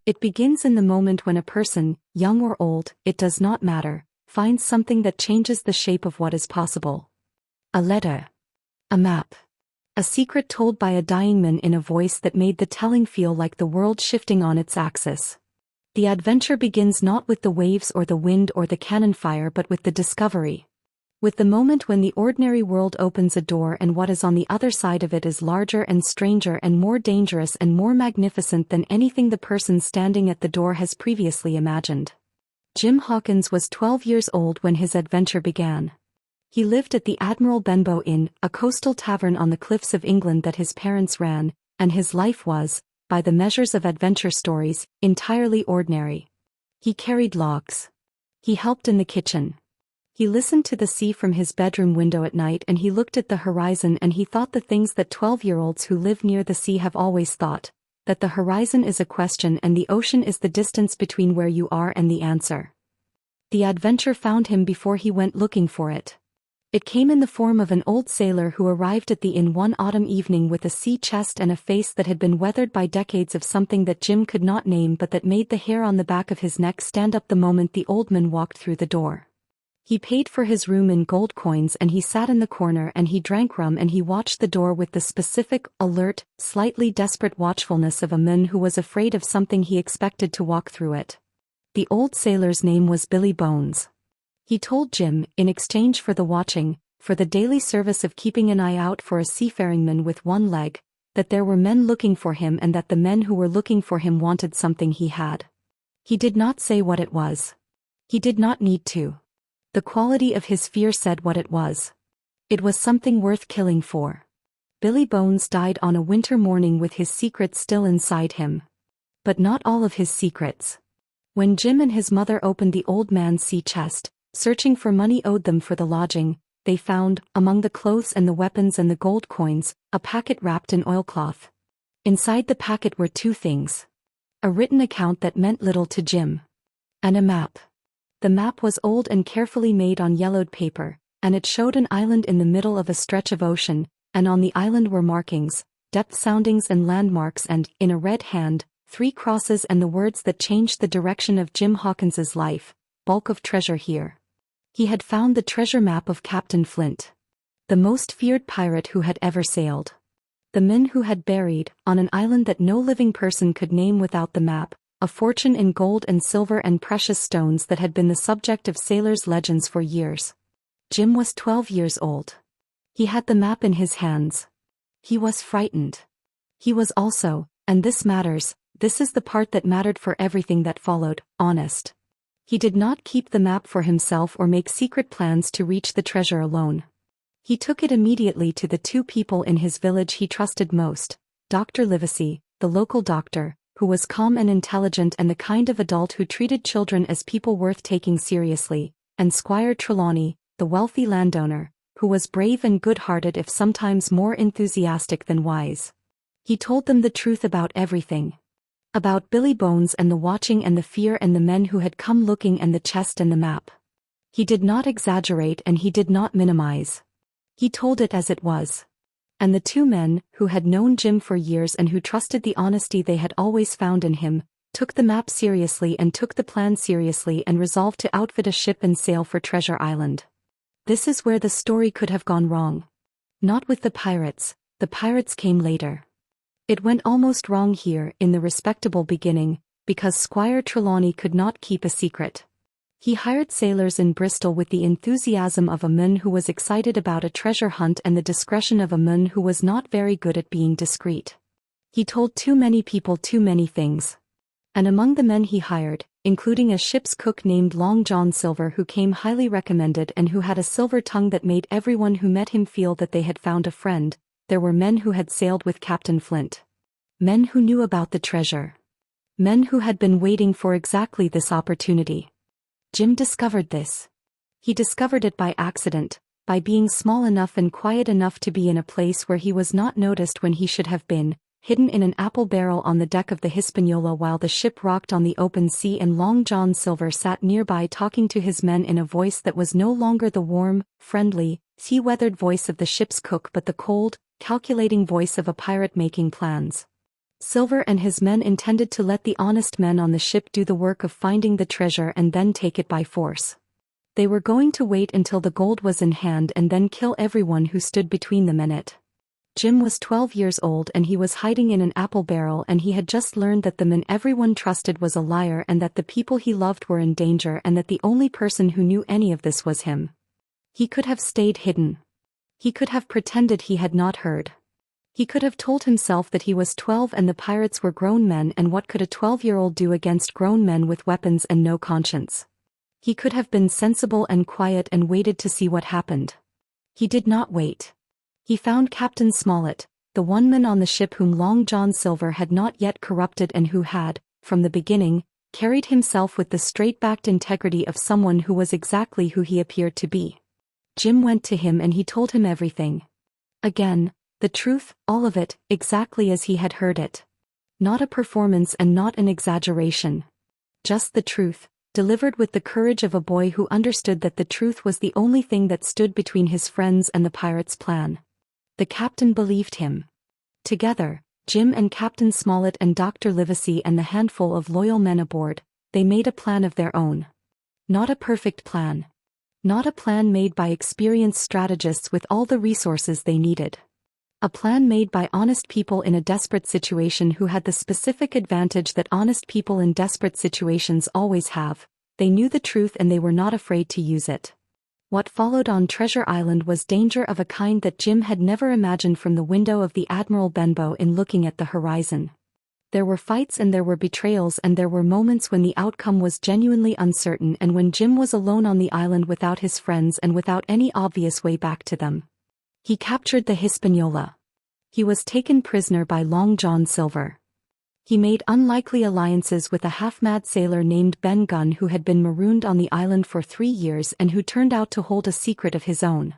It begins in the moment when a person, young or old, it does not matter, finds something that changes the shape of what is possible. A letter. A map. A secret told by a dying man in a voice that made the telling feel like the world shifting on its axis. The adventure begins not with the waves or the wind or the cannon fire but with the discovery. With the moment when the ordinary world opens a door and what is on the other side of it is larger and stranger and more dangerous and more magnificent than anything the person standing at the door has previously imagined. Jim Hawkins was 12 years old when his adventure began. He lived at the Admiral Benbow Inn, a coastal tavern on the cliffs of England that his parents ran, and his life was, by the measures of adventure stories, entirely ordinary. He carried logs. He helped in the kitchen. He listened to the sea from his bedroom window at night and he looked at the horizon and he thought the things that 12-year-olds who live near the sea have always thought, that the horizon is a question and the ocean is the distance between where you are and the answer. The adventure found him before he went looking for it. It came in the form of an old sailor who arrived at the inn one autumn evening with a sea chest and a face that had been weathered by decades of something that Jim could not name but that made the hair on the back of his neck stand up the moment the old man walked through the door. He paid for his room in gold coins and he sat in the corner and he drank rum and he watched the door with the specific, alert, slightly desperate watchfulness of a man who was afraid of something he expected to walk through it. The old sailor's name was Billy Bones. He told Jim, in exchange for the watching, for the daily service of keeping an eye out for a seafaring man with one leg, that there were men looking for him and that the men who were looking for him wanted something he had. He did not say what it was. He did not need to. The quality of his fear said what it was. It was something worth killing for. Billy Bones died on a winter morning with his secrets still inside him. But not all of his secrets. When Jim and his mother opened the old man's sea chest, searching for money owed them for the lodging, they found, among the clothes and the weapons and the gold coins, a packet wrapped in oilcloth. Inside the packet were two things. A written account that meant little to Jim. And a map. The map was old and carefully made on yellowed paper, and it showed an island in the middle of a stretch of ocean, and on the island were markings, depth soundings and landmarks and, in a red hand, 3 crosses and the words that changed the direction of Jim Hawkins's life: bulk of treasure here. He had found the treasure map of Captain Flint. The most feared pirate who had ever sailed. The men who had buried, on an island that no living person could name without the map, a fortune in gold and silver and precious stones that had been the subject of sailors' legends for years. Jim was 12 years old. He had the map in his hands. He was frightened. He was also, and this matters, this is the part that mattered for everything that followed, honest. He did not keep the map for himself or make secret plans to reach the treasure alone. He took it immediately to the 2 people in his village he trusted most, Dr. Livesey, the local doctor, who was calm and intelligent and the kind of adult who treated children as people worth taking seriously, and Squire Trelawney, the wealthy landowner, who was brave and good-hearted if sometimes more enthusiastic than wise. He told them the truth about everything. About Billy Bones and the watching and the fear and the men who had come looking and the chest and the map. He did not exaggerate and he did not minimize. He told it as it was. And the 2 men, who had known Jim for years and who trusted the honesty they had always found in him, took the map seriously and took the plan seriously and resolved to outfit a ship and sail for Treasure Island. This is where the story could have gone wrong. Not with the pirates came later. It went almost wrong here in the respectable beginning, because Squire Trelawney could not keep a secret. He hired sailors in Bristol with the enthusiasm of a man who was excited about a treasure hunt and the discretion of a man who was not very good at being discreet. He told too many people too many things. And among the men he hired, including a ship's cook named Long John Silver who came highly recommended and who had a silver tongue that made everyone who met him feel that they had found a friend, there were men who had sailed with Captain Flint. Men who knew about the treasure. Men who had been waiting for exactly this opportunity. Jim discovered this. He discovered it by accident, by being small enough and quiet enough to be in a place where he was not noticed when he should have been, hidden in an apple barrel on the deck of the Hispaniola while the ship rocked on the open sea and Long John Silver sat nearby talking to his men in a voice that was no longer the warm, friendly, sea-weathered voice of the ship's cook but the cold, calculating voice of a pirate making plans. Silver and his men intended to let the honest men on the ship do the work of finding the treasure and then take it by force. They were going to wait until the gold was in hand and then kill everyone who stood between them and it. Jim was 12 years old and he was hiding in an apple barrel, and he had just learned that the man everyone trusted was a liar and that the people he loved were in danger, and that the only person who knew any of this was him. He could have stayed hidden. He could have pretended he had not heard. He could have told himself that he was 12 and the pirates were grown men, and what could a 12-year-old do against grown men with weapons and no conscience? He could have been sensible and quiet and waited to see what happened. He did not wait. He found Captain Smollett, the one man on the ship whom Long John Silver had not yet corrupted and who had, from the beginning, carried himself with the straight-backed integrity of someone who was exactly who he appeared to be. Jim went to him and he told him everything. Again, the truth, all of it, exactly as he had heard it. Not a performance and not an exaggeration. Just the truth, delivered with the courage of a boy who understood that the truth was the only thing that stood between his friends and the pirates' plan. The captain believed him. Together, Jim and Captain Smollett and Dr. Livesey and the handful of loyal men aboard, they made a plan of their own. Not a perfect plan. Not a plan made by experienced strategists with all the resources they needed. A plan made by honest people in a desperate situation who had the specific advantage that honest people in desperate situations always have: they knew the truth and they were not afraid to use it. What followed on Treasure Island was danger of a kind that Jim had never imagined from the window of the Admiral Benbow in looking at the horizon. There were fights and there were betrayals, and there were moments when the outcome was genuinely uncertain, and when Jim was alone on the island without his friends and without any obvious way back to them. He captured the Hispaniola. He was taken prisoner by Long John Silver. He made unlikely alliances with a half-mad sailor named Ben Gunn who had been marooned on the island for 3 years and who turned out to hold a secret of his own.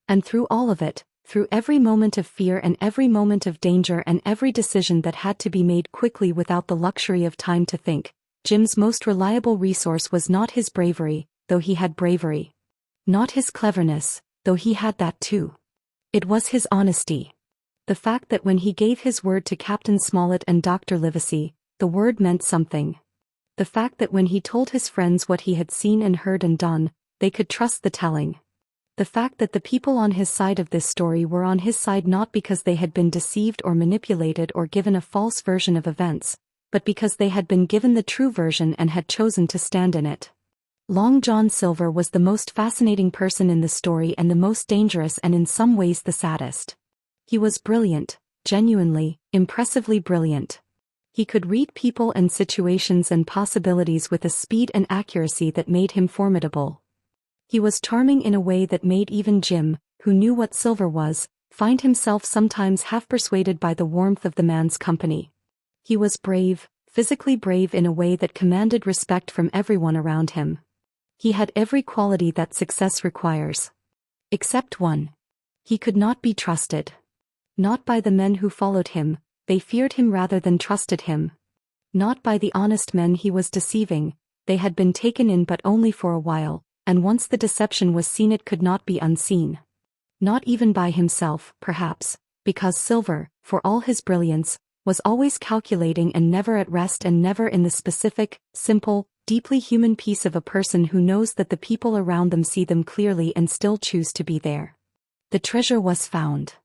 And through all of it, through every moment of fear and every moment of danger and every decision that had to be made quickly without the luxury of time to think, Jim's most reliable resource was not his bravery, though he had bravery. Not his cleverness, though he had that too. It was his honesty. The fact that when he gave his word to Captain Smollett and Dr. Livesey, the word meant something. The fact that when he told his friends what he had seen and heard and done, they could trust the telling. The fact that the people on his side of this story were on his side not because they had been deceived or manipulated or given a false version of events, but because they had been given the true version and had chosen to stand in it. Long John Silver was the most fascinating person in the story and the most dangerous and in some ways the saddest. He was brilliant, genuinely, impressively brilliant. He could read people and situations and possibilities with a speed and accuracy that made him formidable. He was charming in a way that made even Jim, who knew what Silver was, find himself sometimes half persuaded by the warmth of the man's company. He was brave, physically brave in a way that commanded respect from everyone around him. He had every quality that success requires. Except one. He could not be trusted. Not by the men who followed him, they feared him rather than trusted him. Not by the honest men he was deceiving, they had been taken in but only for a while, and once the deception was seen it could not be unseen. Not even by himself, perhaps, because Silver, for all his brilliance, was always calculating and never at rest and never in the specific, simple, deeply human peace of a person who knows that the people around them see them clearly and still choose to be there. The treasure was found.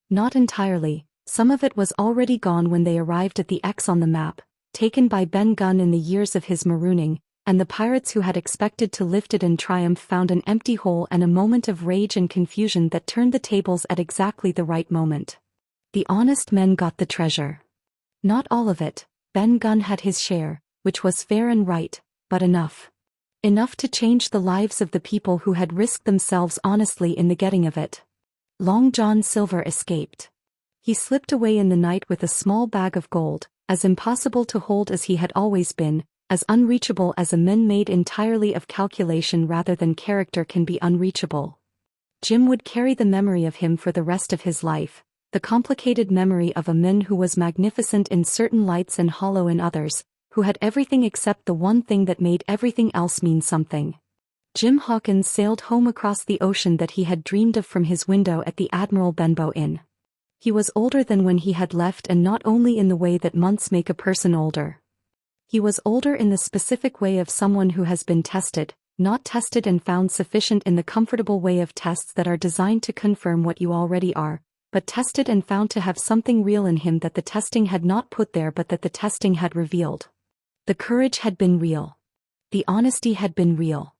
Not entirely, some of it was already gone when they arrived at the X on the map, taken by Ben Gunn in the years of his marooning, and the pirates who had expected to lift it in triumph found an empty hole and a moment of rage and confusion that turned the tables at exactly the right moment. The honest men got the treasure. Not all of it, Ben Gunn had his share, which was fair and right, but enough. Enough to change the lives of the people who had risked themselves honestly in the getting of it. Long John Silver escaped. He slipped away in the night with a small bag of gold, as impossible to hold as he had always been, as unreachable as a man made entirely of calculation rather than character can be unreachable. Jim would carry the memory of him for the rest of his life, the complicated memory of a man who was magnificent in certain lights and hollow in others, who had everything except the one thing that made everything else mean something. Jim Hawkins sailed home across the ocean that he had dreamed of from his window at the Admiral Benbow Inn. He was older than when he had left, and not only in the way that months make a person older. He was older in the specific way of someone who has been tested, not tested and found sufficient in the comfortable way of tests that are designed to confirm what you already are, but tested and found to have something real in him that the testing had not put there but that the testing had revealed. The courage had been real. The honesty had been real.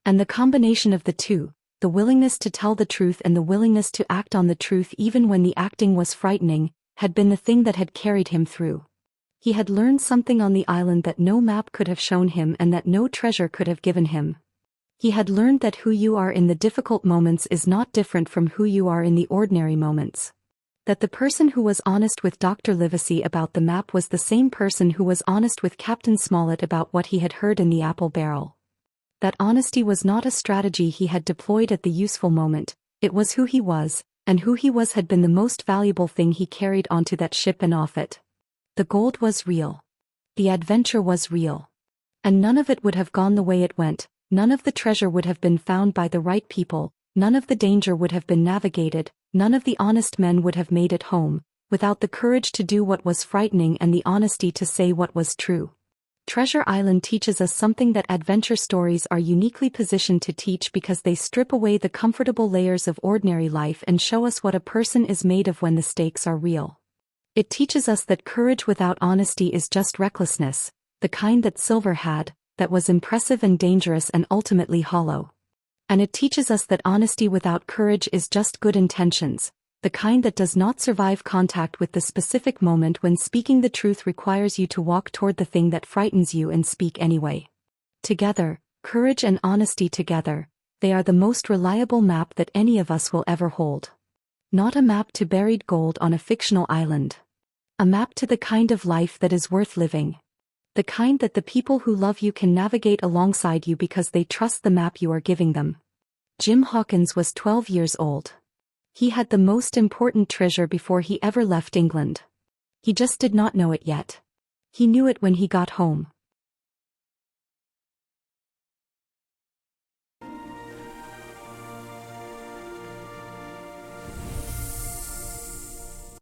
And the combination of the two, the willingness to tell the truth and the willingness to act on the truth even when the acting was frightening, had been the thing that had carried him through. He had learned something on the island that no map could have shown him and that no treasure could have given him. He had learned that who you are in the difficult moments is not different from who you are in the ordinary moments. That the person who was honest with Dr. Livesey about the map was the same person who was honest with Captain Smollett about what he had heard in the apple barrel. That honesty was not a strategy he had deployed at the useful moment, it was who he was, and who he was had been the most valuable thing he carried onto that ship and off it. The gold was real. The adventure was real. And none of it would have gone the way it went, none of the treasure would have been found by the right people, none of the danger would have been navigated, none of the honest men would have made it home, without the courage to do what was frightening and the honesty to say what was true. Treasure Island teaches us something that adventure stories are uniquely positioned to teach because they strip away the comfortable layers of ordinary life and show us what a person is made of when the stakes are real. It teaches us that courage without honesty is just recklessness, the kind that Silver had, that was impressive and dangerous and ultimately hollow. And it teaches us that honesty without courage is just good intentions, the kind that does not survive contact with the specific moment when speaking the truth requires you to walk toward the thing that frightens you and speak anyway. Together, courage and honesty together, they are the most reliable map that any of us will ever hold. Not a map to buried gold on a fictional island. A map to the kind of life that is worth living. The kind that the people who love you can navigate alongside you because they trust the map you are giving them. Jim Hawkins was 12 years old. He had the most important treasure before he ever left England. He just did not know it yet. He knew it when he got home.